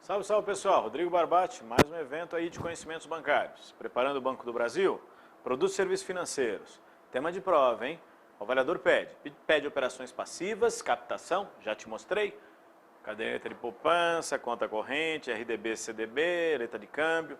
Salve, salve pessoal, Rodrigo Barbati, mais um evento aí de conhecimentos bancários. Preparando o Banco do Brasil, produtos e serviços financeiros. Tema de prova, hein? O avaliador pede operações passivas, captação, já te mostrei. Caderneta de poupança, conta corrente, RDB, CDB, letra de câmbio.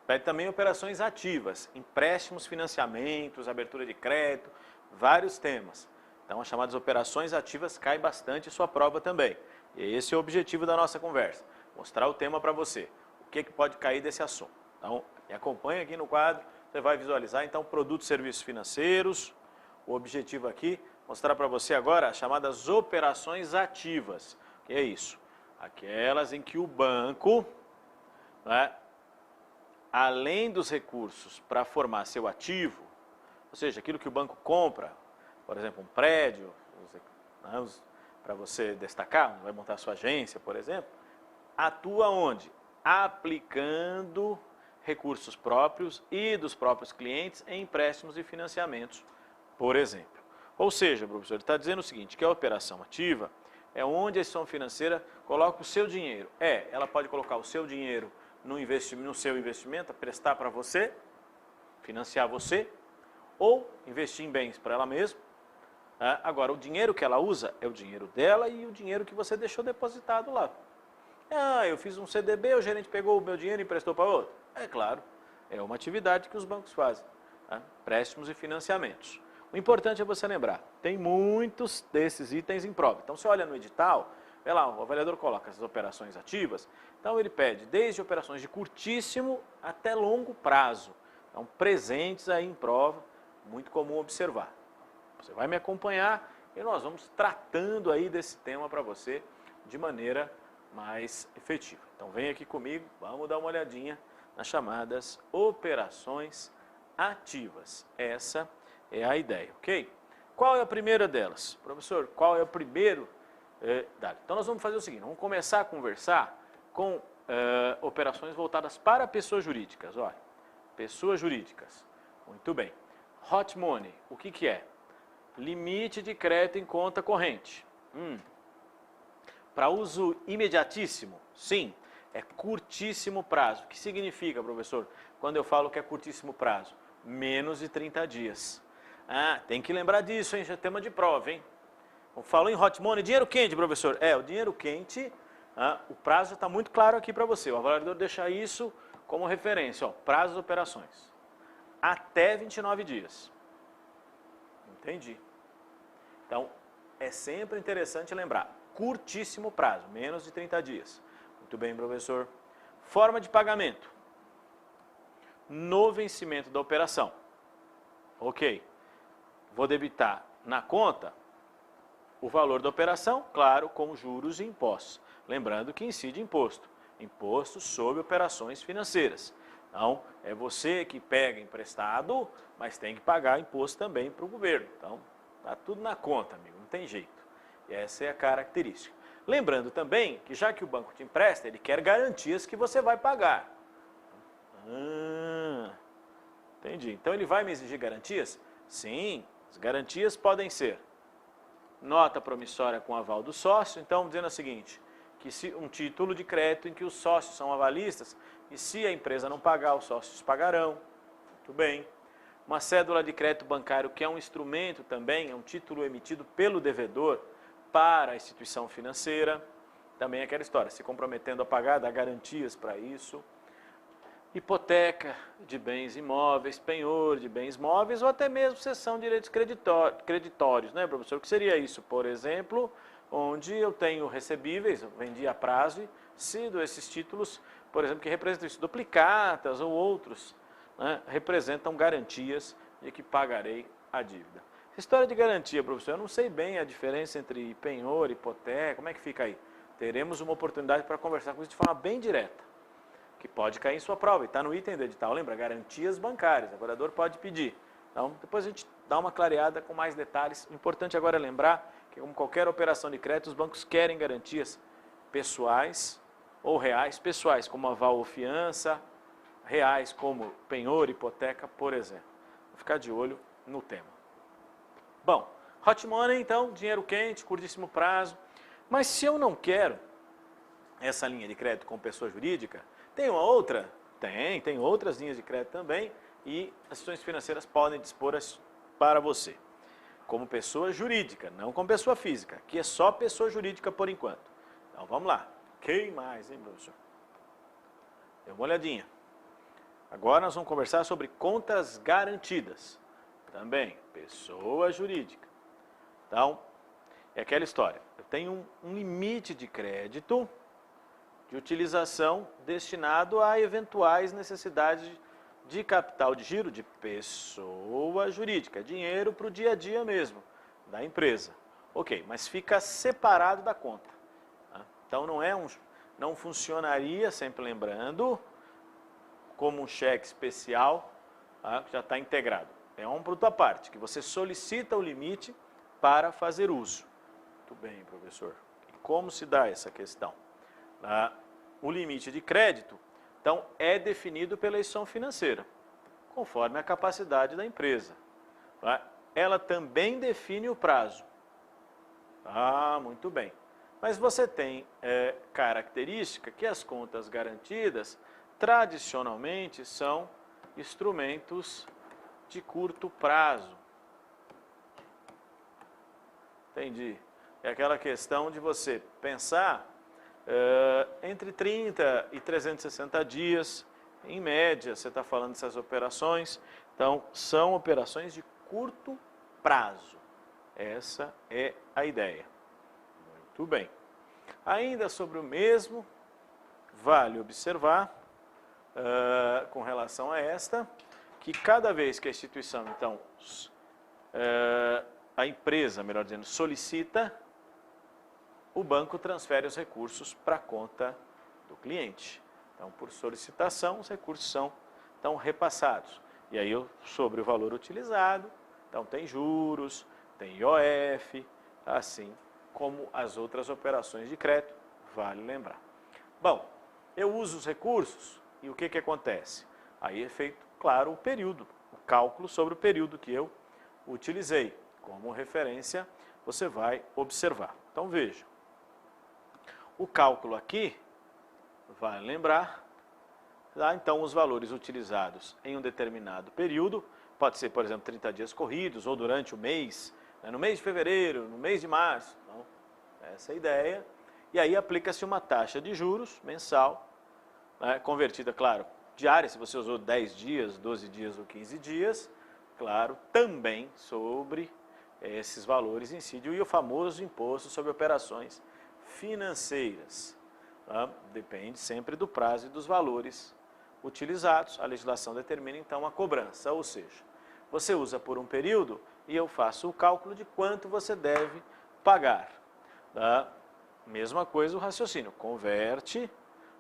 Pede também operações ativas, empréstimos, financiamentos, abertura de crédito, vários temas. Então, as chamadas operações ativas cai bastante em sua prova também. E esse é o objetivo da nossa conversa, mostrar o tema para você, o que pode cair desse assunto. Então, me acompanha aqui no quadro, você vai visualizar então produtos e serviços financeiros. O objetivo aqui, mostrar para você agora as chamadas operações ativas. O que é isso? Aquelas em que o banco, né, além dos recursos para formar seu ativo, ou seja, aquilo que o banco compra, por exemplo, um prédio, para você destacar, vai montar sua agência, por exemplo, atua onde? Aplicando recursos próprios e dos próprios clientes em empréstimos e financiamentos, por exemplo. Ou seja, professor, ele está dizendo o seguinte, que a operação ativa é onde a instituição financeira coloca o seu dinheiro. Ela pode colocar o seu dinheiro no seu investimento, prestar para você, financiar você, ou investir em bens para ela mesma. Agora, o dinheiro que ela usa é o dinheiro dela e o dinheiro que você deixou depositado lá. Eu fiz um CDB, o gerente pegou o meu dinheiro e emprestou para outro. É claro, é uma atividade que os bancos fazem. Préstimos e financiamentos. O importante é você lembrar, tem muitos desses itens em prova. Então, você olha no edital, vê lá, o avaliador coloca essas operações ativas. Então, ele pede desde operações de curtíssimo até longo prazo. Então, presentes aí em prova, muito comum observar. Você vai me acompanhar e nós vamos tratando aí desse tema para você de maneira mais efetiva. Então vem aqui comigo, vamos dar uma olhadinha nas chamadas operações ativas. Essa é a ideia, ok? Qual é a primeira delas? Professor, qual é o primeiro dado? Então nós vamos fazer o seguinte, vamos começar a conversar com operações voltadas para pessoas jurídicas. Olha, pessoas jurídicas, muito bem. Hot money, o que é? Limite de crédito em conta corrente. Para uso imediatíssimo? Sim, é curtíssimo prazo. O que significa, professor, quando eu falo que é curtíssimo prazo? Menos de 30 dias. Tem que lembrar disso, hein? Já é tema de prova, hein? Falou em hot money, dinheiro quente, professor. O dinheiro quente, o prazo está muito claro aqui para você. O avaliador deixa isso como referência, prazo das operações. Até 29 dias. Entendi. Então, é sempre interessante lembrar, curtíssimo prazo, menos de 30 dias. Muito bem, professor. Forma de pagamento. No vencimento da operação. Ok. Vou debitar na conta o valor da operação, claro, com juros e impostos. Lembrando que incide imposto. Imposto sobre operações financeiras. Então, é você que pega emprestado, mas tem que pagar imposto também para o governo. Então, está tudo na conta, amigo, não tem jeito. E essa é a característica. Lembrando também que já que o banco te empresta, ele quer garantias que você vai pagar. Entendi. Então, ele vai me exigir garantias? Sim, as garantias podem ser nota promissória com aval do sócio. Então, dizendo o seguinte, que se um título de crédito em que os sócios são avalistas, e se a empresa não pagar, os sócios pagarão. Muito bem. Uma cédula de crédito bancário, que é um instrumento também, é um título emitido pelo devedor para a instituição financeira. Também é aquela história, se comprometendo a pagar, dá garantias para isso. Hipoteca de bens imóveis, penhor de bens móveis ou até mesmo cessão de direitos creditórios, né, professor? O que seria isso? Por exemplo, onde eu tenho recebíveis, eu vendi a prazo e cedo esses títulos, por exemplo, que representam isso, duplicatas ou outros, né, representam garantias de que pagarei a dívida. Essa história de garantia, professor, eu não sei bem a diferença entre penhor, hipoteca, como é que fica aí? Teremos uma oportunidade para conversar com isso de forma bem direta, que pode cair em sua prova, e está no item do edital, lembra? Garantias bancárias, o avaliador pode pedir. Então, depois a gente dá uma clareada com mais detalhes. O importante agora é lembrar que, como qualquer operação de crédito, os bancos querem garantias pessoais ou reais, pessoais como aval ou fiança, reais como penhor, hipoteca, por exemplo. Vou ficar de olho no tema. Bom, hot money, então, dinheiro quente, curtíssimo prazo. Mas se eu não quero essa linha de crédito com pessoa jurídica, tem uma outra? Tem outras linhas de crédito também e as instituições financeiras podem dispor para você. Como pessoa jurídica, não como pessoa física, que é só pessoa jurídica por enquanto. Então vamos lá. Quem mais, hein, professor? Dê uma olhadinha. Agora nós vamos conversar sobre contas garantidas. Também, pessoa jurídica. Então, é aquela história. Eu tenho um limite de crédito de utilização destinado a eventuais necessidades de capital de giro de pessoa jurídica. Dinheiro para o dia a dia mesmo, da empresa. Ok, mas fica separado da conta. Então não funcionaria, sempre lembrando, como um cheque especial, que já está integrado. É um produto à parte, que você solicita o limite para fazer uso. Muito bem, professor. E como se dá essa questão? O limite de crédito, então, é definido pela instituição financeira, conforme a capacidade da empresa. Ela também define o prazo. Muito bem. Mas você tem característica que as contas garantidas, tradicionalmente, são instrumentos de curto prazo. Entendi. É aquela questão de você pensar entre 30 e 360 dias, em média, você está falando dessas operações. Então, são operações de curto prazo. Essa é a ideia. Muito bem. Ainda sobre o mesmo, vale observar, com relação a esta, que cada vez que a instituição, então, a empresa, melhor dizendo, solicita, o banco transfere os recursos para a conta do cliente. Então, por solicitação, os recursos são então repassados. E aí, sobre o valor utilizado, então tem juros, tem IOF, assim como as outras operações de crédito, vale lembrar. Bom, eu uso os recursos e o que acontece? Aí é feito, claro, o período, o cálculo sobre o período que eu utilizei. Como referência, você vai observar. Então, veja. O cálculo aqui, vale lembrar, então os valores utilizados em um determinado período, pode ser, por exemplo, 30 dias corridos, ou durante o mês, no mês de fevereiro, no mês de março. Então, essa é a ideia. E aí aplica-se uma taxa de juros mensal, convertida, claro, diária, se você usou 10 dias, 12 dias ou 15 dias, claro, também sobre esses valores incide o famoso imposto sobre operações financeiras. Depende sempre do prazo e dos valores utilizados. A legislação determina então a cobrança, ou seja, você usa por um período e eu faço o cálculo de quanto você deve pagar. Mesma coisa o raciocínio, converte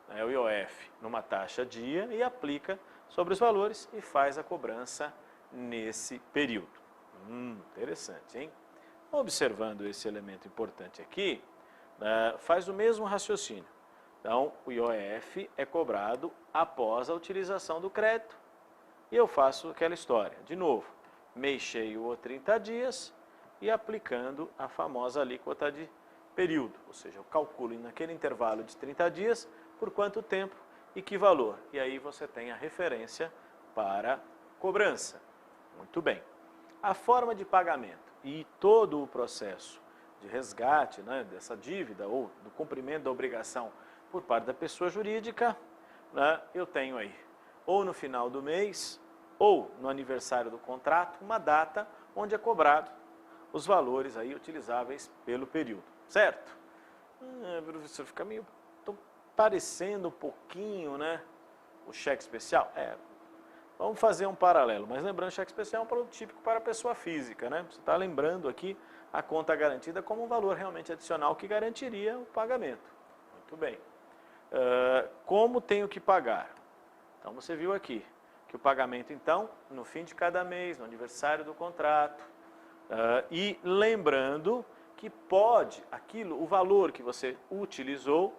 o IOF numa taxa dia e aplica sobre os valores e faz a cobrança nesse período. Interessante, hein? Observando esse elemento importante aqui, faz o mesmo raciocínio. Então, o IOF é cobrado após a utilização do crédito e eu faço aquela história. De novo, mês cheio ou 30 dias e aplicando a famosa alíquota de período. Ou seja, eu calculo naquele intervalo de 30 dias por quanto tempo e que valor. E aí você tem a referência para cobrança. Muito bem. A forma de pagamento e todo o processo de resgate dessa dívida ou do cumprimento da obrigação por parte da pessoa jurídica, eu tenho aí, ou no final do mês, ou no aniversário do contrato, uma data onde é cobrado os valores aí utilizáveis pelo período, certo? Professor, fica meio parecendo um pouquinho, o cheque especial. Vamos fazer um paralelo, mas lembrando, cheque especial é um produto típico para a pessoa física, Você está lembrando aqui a conta garantida como um valor realmente adicional que garantiria o pagamento. Muito bem. Como tenho que pagar? Então, você viu aqui que o pagamento, então, no fim de cada mês, no aniversário do contrato, e lembrando que pode, o valor que você utilizou,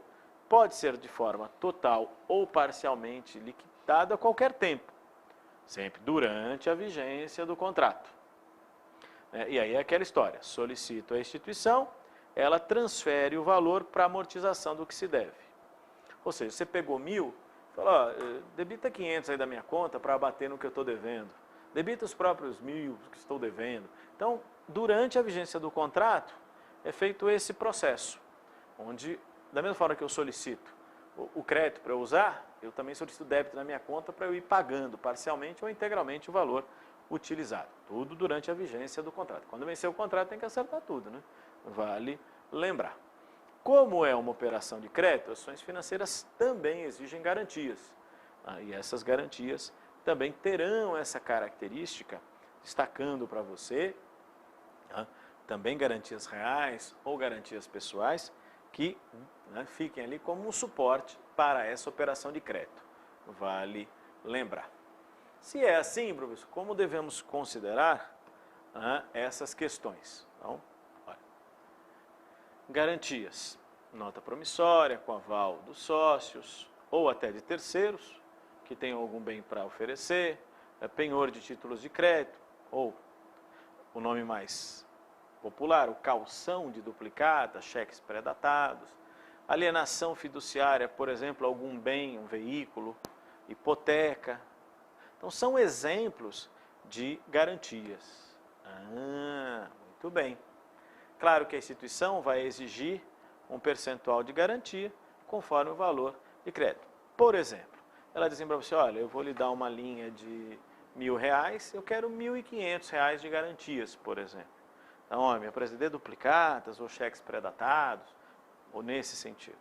pode ser de forma total ou parcialmente liquidado a qualquer tempo. Sempre durante a vigência do contrato. E aí é aquela história, solicito a instituição, ela transfere o valor para amortização do que se deve. Ou seja, você pegou 1.000, falou, ó, debita 500 aí da minha conta para abater no que eu estou devendo. Debita os próprios 1.000 que estou devendo. Então, durante a vigência do contrato, é feito esse processo, onde, da mesma forma que eu solicito o crédito para eu usar, eu também solicito débito na minha conta para eu ir pagando parcialmente ou integralmente o valor utilizado. Tudo durante a vigência do contrato. Quando vencer o contrato tem que acertar tudo, né? Vale lembrar. Como é uma operação de crédito, as ações financeiras também exigem garantias. E essas garantias também terão essa característica, destacando para você, também garantias reais ou garantias pessoais, que fiquem ali como um suporte para essa operação de crédito. Vale lembrar. Se é assim, professor, como devemos considerar essas questões? Então, olha, garantias, nota promissória com aval dos sócios ou até de terceiros que tenham algum bem para oferecer, penhor de títulos de crédito ou o nome mais popular, o calção de duplicata, cheques pré-datados, alienação fiduciária, por exemplo, algum bem, um veículo, hipoteca. Então, são exemplos de garantias. Muito bem. Claro que a instituição vai exigir um percentual de garantia conforme o valor de crédito. Por exemplo, ela diz para você, olha, eu vou lhe dar uma linha de R$1.000, eu quero R$1.500 de garantias, por exemplo. Então, ó, me apresentei duplicatas ou cheques pré-datados, ou nesse sentido.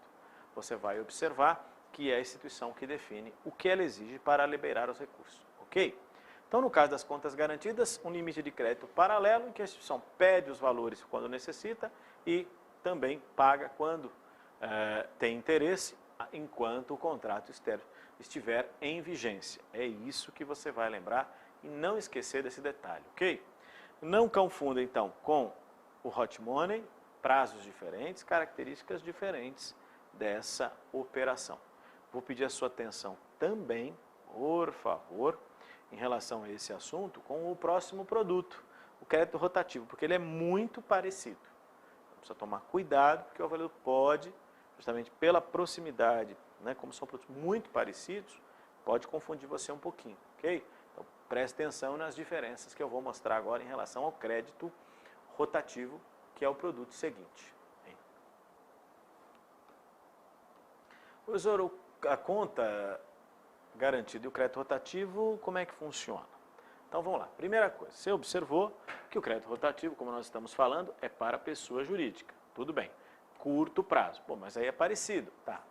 Você vai observar que é a instituição que define o que ela exige para liberar os recursos, ok? Então, no caso das contas garantidas, um limite de crédito paralelo em que a instituição pede os valores quando necessita e também paga quando tem interesse, enquanto o contrato estiver em vigência. É isso que você vai lembrar e não esquecer desse detalhe, ok? Não confunda, então, com o hot money, prazos diferentes, características diferentes dessa operação. Vou pedir a sua atenção também, por favor, em relação a esse assunto, com o próximo produto, o crédito rotativo, porque ele é muito parecido. Precisa tomar cuidado, porque o avaliador pode, justamente pela proximidade, como são produtos muito parecidos, pode confundir você um pouquinho, ok? Então, preste atenção nas diferenças que eu vou mostrar agora em relação ao crédito rotativo, que é o produto seguinte. Professor, a conta garantida e o crédito rotativo, como é que funciona? Então, vamos lá. Primeira coisa, você observou que o crédito rotativo, como nós estamos falando, é para pessoa jurídica. Tudo bem. Curto prazo. Bom, mas aí é parecido. Tá.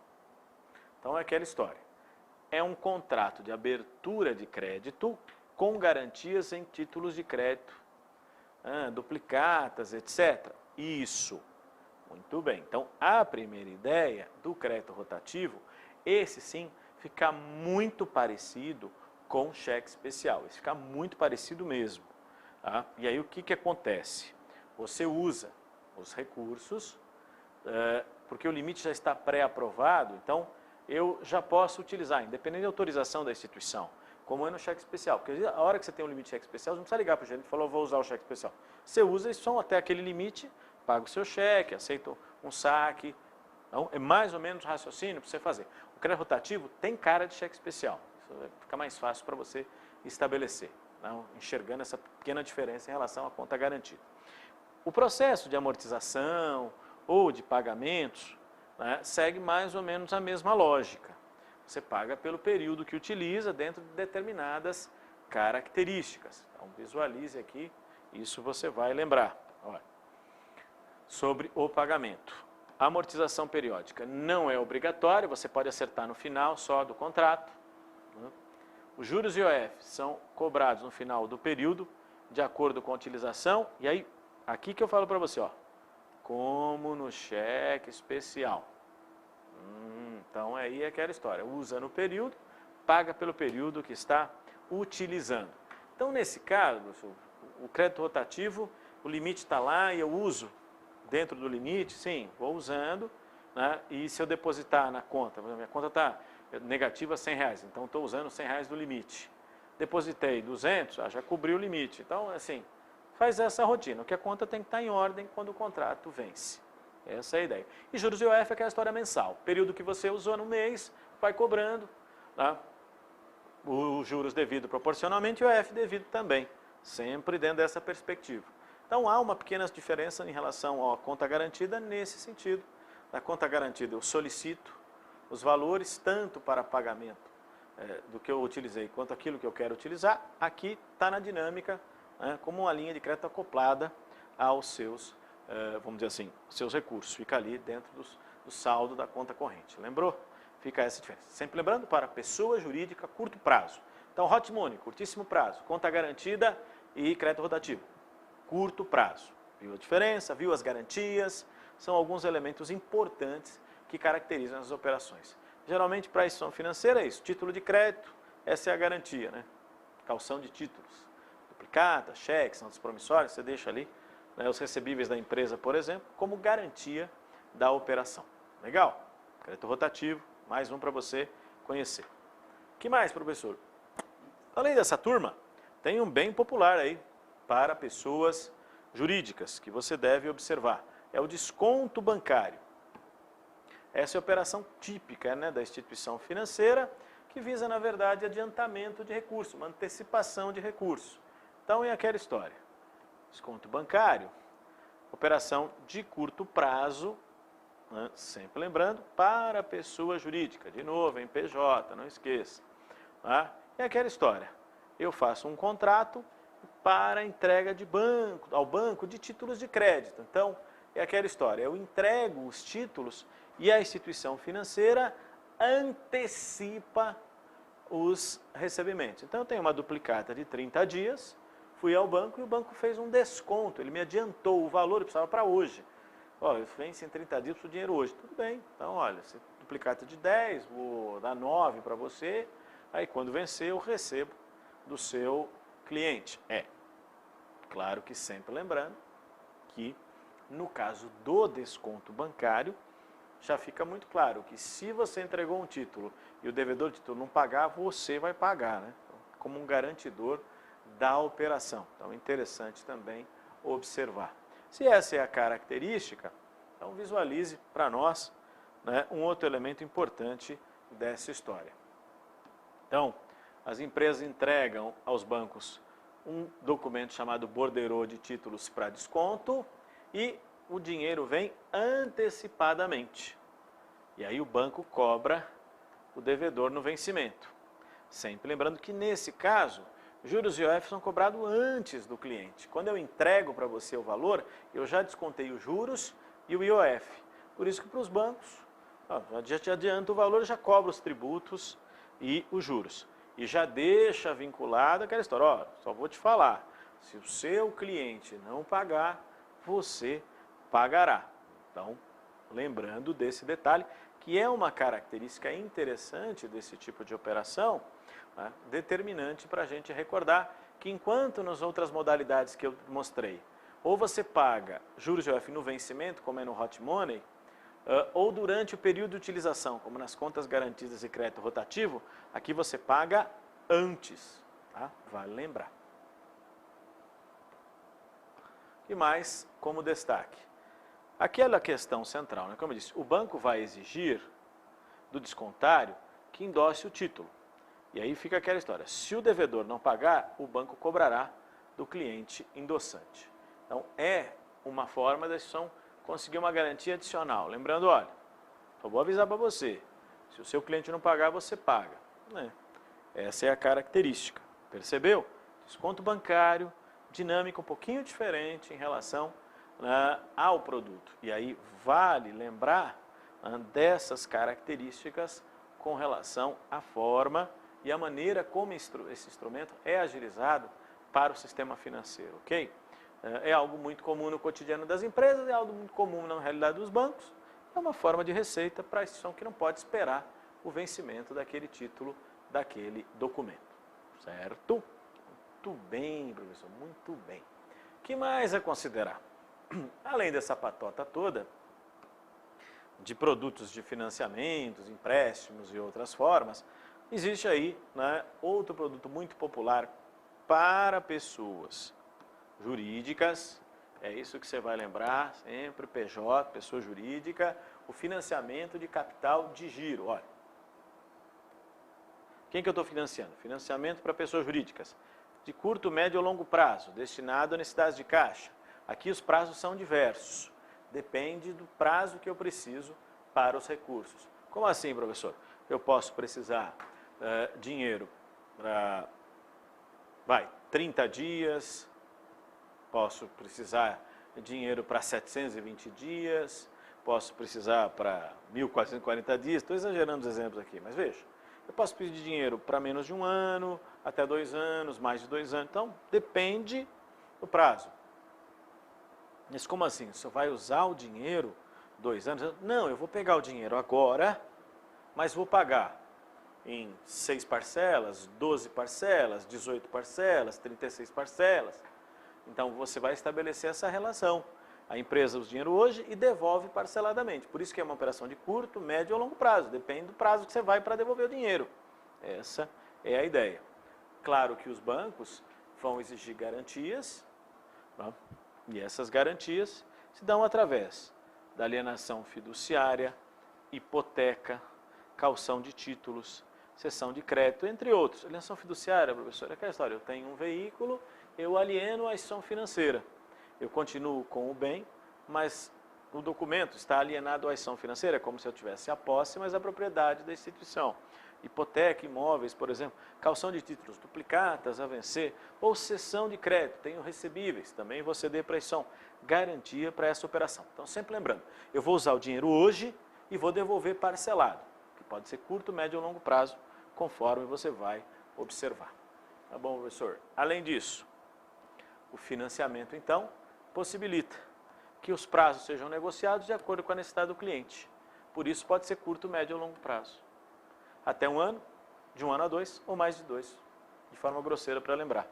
Então, é aquela história. É um contrato de abertura de crédito com garantias em títulos de crédito, duplicatas, etc. Isso. Muito bem. Então, a primeira ideia do crédito rotativo, esse sim, fica muito parecido com cheque especial. Esse fica muito parecido mesmo. Tá? E aí, o que acontece? Você usa os recursos, porque o limite já está pré-aprovado, então eu já posso utilizar, independente da autorização da instituição, como é no cheque especial. Porque a hora que você tem um limite de cheque especial, você não precisa ligar para o gerente e falar, vou usar o cheque especial. Você usa isso só até aquele limite, paga o seu cheque, aceita um saque. Então, é mais ou menos raciocínio para você fazer. O crédito rotativo tem cara de cheque especial. Isso vai ficar mais fácil para você estabelecer, enxergando essa pequena diferença em relação à conta garantida. O processo de amortização ou de pagamentos segue mais ou menos a mesma lógica. Você paga pelo período que utiliza dentro de determinadas características. Então, visualize aqui, isso você vai lembrar. Olha, sobre o pagamento. A amortização periódica não é obrigatória, você pode acertar no final só do contrato. Os juros e IOF são cobrados no final do período, de acordo com a utilização. E aí, aqui que eu falo para você, ó, como no cheque especial. Então, aí é aquela história, usa no período, paga pelo período que está utilizando. Então, nesse caso, o crédito rotativo, o limite está lá e eu uso dentro do limite, sim, vou usando, e se eu depositar na conta, minha conta está negativa R$100, então estou usando R$100 do limite. depositei 200, já cobriu o limite. Então, assim, faz essa rotina, que a conta tem que estar em ordem quando o contrato vence. Essa é a ideia. E juros e IOF é aquela história mensal. Período que você usou no mês, vai cobrando, tá? Os juros devido proporcionalmente e o IOF devido também, sempre dentro dessa perspectiva. Então, há uma pequena diferença em relação à conta garantida nesse sentido. Na conta garantida, eu solicito os valores tanto para pagamento do que eu utilizei quanto aquilo que eu quero utilizar. Aqui está na dinâmica, como uma linha de crédito acoplada aos seus, vamos dizer assim, seus recursos. Fica ali dentro do saldo da conta corrente. Lembrou? Fica essa diferença. Sempre lembrando, para pessoa jurídica, curto prazo. Então, hot money, curtíssimo prazo. Conta garantida e crédito rotativo, curto prazo. Viu a diferença? Viu as garantias? São alguns elementos importantes que caracterizam as operações. Geralmente, para a instituição financeira é isso. Título de crédito, essa é a garantia, né? Calção de títulos. Duplicata, cheques, notas promissórias, você deixa ali, né, os recebíveis da empresa, por exemplo, como garantia da operação. Legal? Crédito rotativo, mais um para você conhecer. O que mais, professor? Além dessa turma, tem um bem popular aí para pessoas jurídicas que você deve observar. É o desconto bancário. Essa é a operação típica, né, da instituição financeira, que visa, na verdade, adiantamento de recurso, uma antecipação de recurso. Então, é aquela história. Desconto bancário, operação de curto prazo, né, sempre lembrando, para pessoa jurídica. De novo, em PJ, não esqueça. Tá? É aquela história. Eu faço um contrato para entrega ao banco de títulos de crédito. Então, é aquela história. Eu entrego os títulos e a instituição financeira antecipa os recebimentos. Então, eu tenho uma duplicata de 30 dias, fui ao banco e o banco fez um desconto, ele me adiantou o valor, eu precisava para hoje. Olha, vence em 30 dias, preciso dinheiro hoje. Tudo bem, então olha, se duplicata de 10, vou dar 9 para você, aí quando vencer eu recebo do seu cliente. Claro que sempre lembrando que no caso do desconto bancário, já fica muito claro que se você entregou um título e o devedor do título não pagar, você vai pagar, né? Como um garantidor da operação. Então, é interessante também observar. Se essa é a característica, então visualize para nós, né, um outro elemento importante dessa história. Então, as empresas entregam aos bancos um documento chamado borderô de títulos para desconto e o dinheiro vem antecipadamente. E aí o banco cobra o devedor no vencimento. Sempre lembrando que nesse caso, juros e IOF são cobrados antes do cliente. Quando eu entrego para você o valor, eu já descontei os juros e o IOF. Por isso que para os bancos, já te adianta o valor, já cobra os tributos e os juros. E já deixa vinculado aquela história, só vou te falar, se o seu cliente não pagar, você pagará. Então, lembrando desse detalhe, que é uma característica interessante desse tipo de operação, né, determinante para a gente recordar que enquanto nas outras modalidades que eu mostrei, ou você paga juros de IOF no vencimento, como é no hot money, ou durante o período de utilização, como nas contas garantidas e crédito rotativo, aqui você paga antes, tá? Vale lembrar. E mais como destaque, aquela questão central, né? Como eu disse, o banco vai exigir do descontário que endosse o título. E aí fica aquela história, se o devedor não pagar, o banco cobrará do cliente endossante. Então, é uma forma da instituição conseguir uma garantia adicional. Lembrando, olha, só vou avisar para você, se o seu cliente não pagar, você paga. Né? Essa é a característica, percebeu? Desconto bancário, dinâmica um pouquinho diferente em relação ao produto. E aí vale lembrar dessas características com relação à forma e a maneira como esse instrumento é agilizado para o sistema financeiro, ok? É algo muito comum no cotidiano das empresas, é algo muito comum na realidade dos bancos, é uma forma de receita para a instituição que não pode esperar o vencimento daquele título, daquele documento, certo? Muito bem, professor, muito bem. O que mais a considerar? Além dessa patota toda, de produtos de financiamentos, empréstimos e outras formas, Existe aí, né, outro produto muito popular para pessoas jurídicas, é isso que você vai lembrar, sempre PJ, pessoa jurídica, o financiamento de capital de giro. Olha, quem que eu estou financiando? Financiamento para pessoas jurídicas, de curto, médio ou longo prazo, destinado a necessidades de caixa. Aqui os prazos são diversos, depende do prazo que eu preciso para os recursos. Como assim, professor? Eu posso precisar dinheiro para, 30 dias, posso precisar de dinheiro para 720 dias, posso precisar para 1.440 dias, estou exagerando os exemplos aqui, mas veja, eu posso pedir dinheiro para menos de 1 ano, até 2 anos, mais de 2 anos, então depende do prazo. Mas como assim? Você vai usar o dinheiro 2 anos? Não, eu vou pegar o dinheiro agora, mas vou pagar em 6 parcelas, 12 parcelas, 18 parcelas, 36 parcelas. Então você vai estabelecer essa relação. A empresa usa o dinheiro hoje e devolve parceladamente. Por isso que é uma operação de curto, médio ou longo prazo. Depende do prazo que você vai para devolver o dinheiro. Essa é a ideia. Claro que os bancos vão exigir garantias, tá? E essas garantias se dão através da alienação fiduciária, hipoteca, caução de títulos, cessão de crédito, entre outros. Alienação fiduciária, professor, é aquela história, eu tenho um veículo, eu alieno a instituição financeira. Eu continuo com o bem, mas o documento está alienado à instituição financeira, como se eu tivesse a posse, mas a propriedade da instituição. Hipoteca, imóveis, por exemplo, caução de títulos duplicatas a vencer, ou cessão de crédito, tenho recebíveis, também vou ceder para a instituição, garantia para essa operação. Então, sempre lembrando, eu vou usar o dinheiro hoje e vou devolver parcelado, que pode ser curto, médio ou longo prazo, conforme você vai observar. Tá bom, professor? Além disso, o financiamento, então, possibilita que os prazos sejam negociados de acordo com a necessidade do cliente. Por isso, pode ser curto, médio ou longo prazo. Até 1 ano, de 1 ano a 2 ou mais de 2, de forma grosseira para lembrar.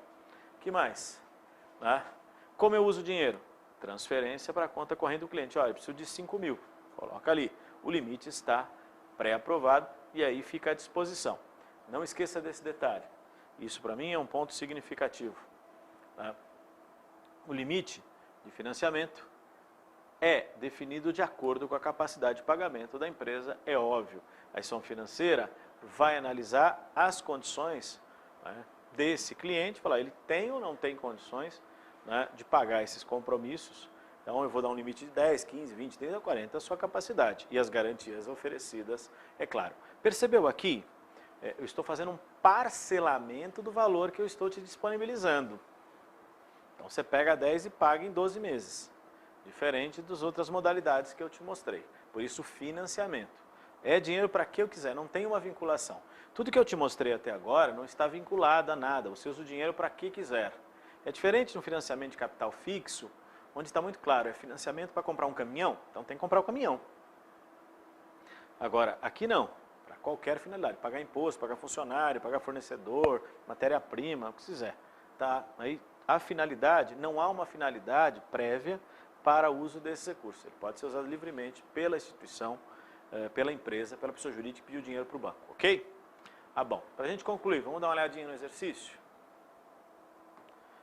O que mais? Como eu uso o dinheiro? Transferência para a conta corrente do cliente. Olha, eu preciso de 5 mil. Coloca ali. O limite está pré-aprovado e aí fica à disposição. Não esqueça desse detalhe. Isso para mim é um ponto significativo. Tá? O limite de financiamento é definido de acordo com a capacidade de pagamento da empresa, é óbvio. A instituição financeira vai analisar as condições, né, desse cliente, falar, ele tem ou não tem condições, né, de pagar esses compromissos. Então, eu vou dar um limite de 10, 15, 20, 30, 40, a sua capacidade. E as garantias oferecidas, é claro. Percebeu aqui? Eu estou fazendo um parcelamento do valor que eu estou te disponibilizando. Então, você pega 10 e paga em 12 meses. Diferente das outras modalidades que eu te mostrei. Por isso, financiamento. É dinheiro para que eu quiser, não tem uma vinculação. Tudo que eu te mostrei até agora não está vinculado a nada. Você usa o dinheiro para que quiser. É diferente no financiamento de capital fixo, onde está muito claro, é financiamento para comprar um caminhão, então tem que comprar o caminhão. Agora, aqui não, para qualquer finalidade, pagar imposto, pagar funcionário, pagar fornecedor, matéria-prima, o que quiser. Tá? Aí, a finalidade, não há uma finalidade prévia para o uso desses recursos. Ele pode ser usado livremente pela instituição, pela empresa, pela pessoa jurídica que pediu dinheiro para o banco, ok? Bom, para a gente concluir, vamos dar uma olhadinha no exercício?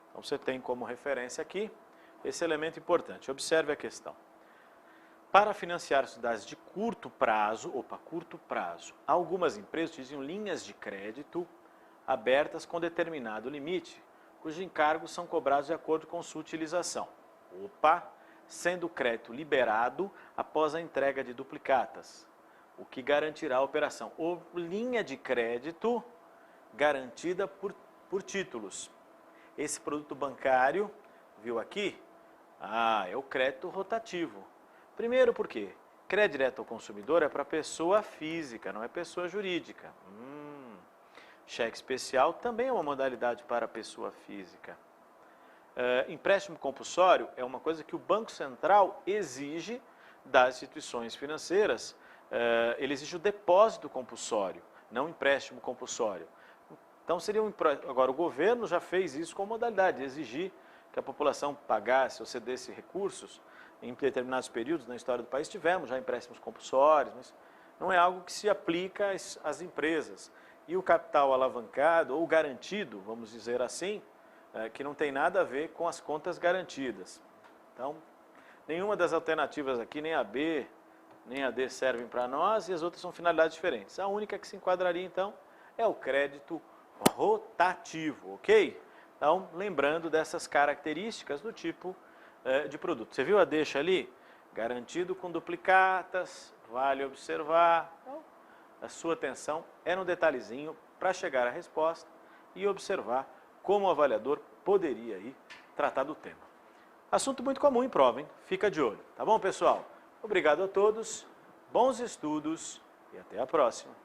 Então, você tem como referência aqui esse elemento importante. Observe a questão. Para financiar atividades de curto prazo, algumas empresas utilizam linhas de crédito abertas com determinado limite, cujos encargos são cobrados de acordo com sua utilização. Sendo o crédito liberado após a entrega de duplicatas, o que garantirá a operação. Ou linha de crédito garantida por títulos. Esse produto bancário, viu aqui? É o crédito rotativo. Primeiro, por quê? Crédito direto ao consumidor é para pessoa física, não é pessoa jurídica. Cheque especial também é uma modalidade para pessoa física. Empréstimo compulsório é uma coisa que o Banco Central exige das instituições financeiras. Ele exige o depósito compulsório, não empréstimo compulsório. Então, agora o governo já fez isso com modalidade, exigir que a população pagasse ou cedesse recursos em determinados períodos na história do país. Tivemos já empréstimos compulsórios, mas não é algo que se aplica às empresas. e o capital alavancado ou garantido, vamos dizer assim, que não tem nada a ver com as contas garantidas. Então, nenhuma das alternativas aqui, nem a B, nem a D servem para nós e as outras são finalidades diferentes. A única que se enquadraria, então, é o crédito rotativo, ok? Então, lembrando dessas características do tipo de produto. Você viu a deixa ali? Garantido com duplicatas, vale observar. Então, a sua atenção é no detalhezinho para chegar à resposta e observar como o avaliador poderia aí tratar do tema. Assunto muito comum em prova, hein? Fica de olho. Tá bom, pessoal? Obrigado a todos, bons estudos e até a próxima.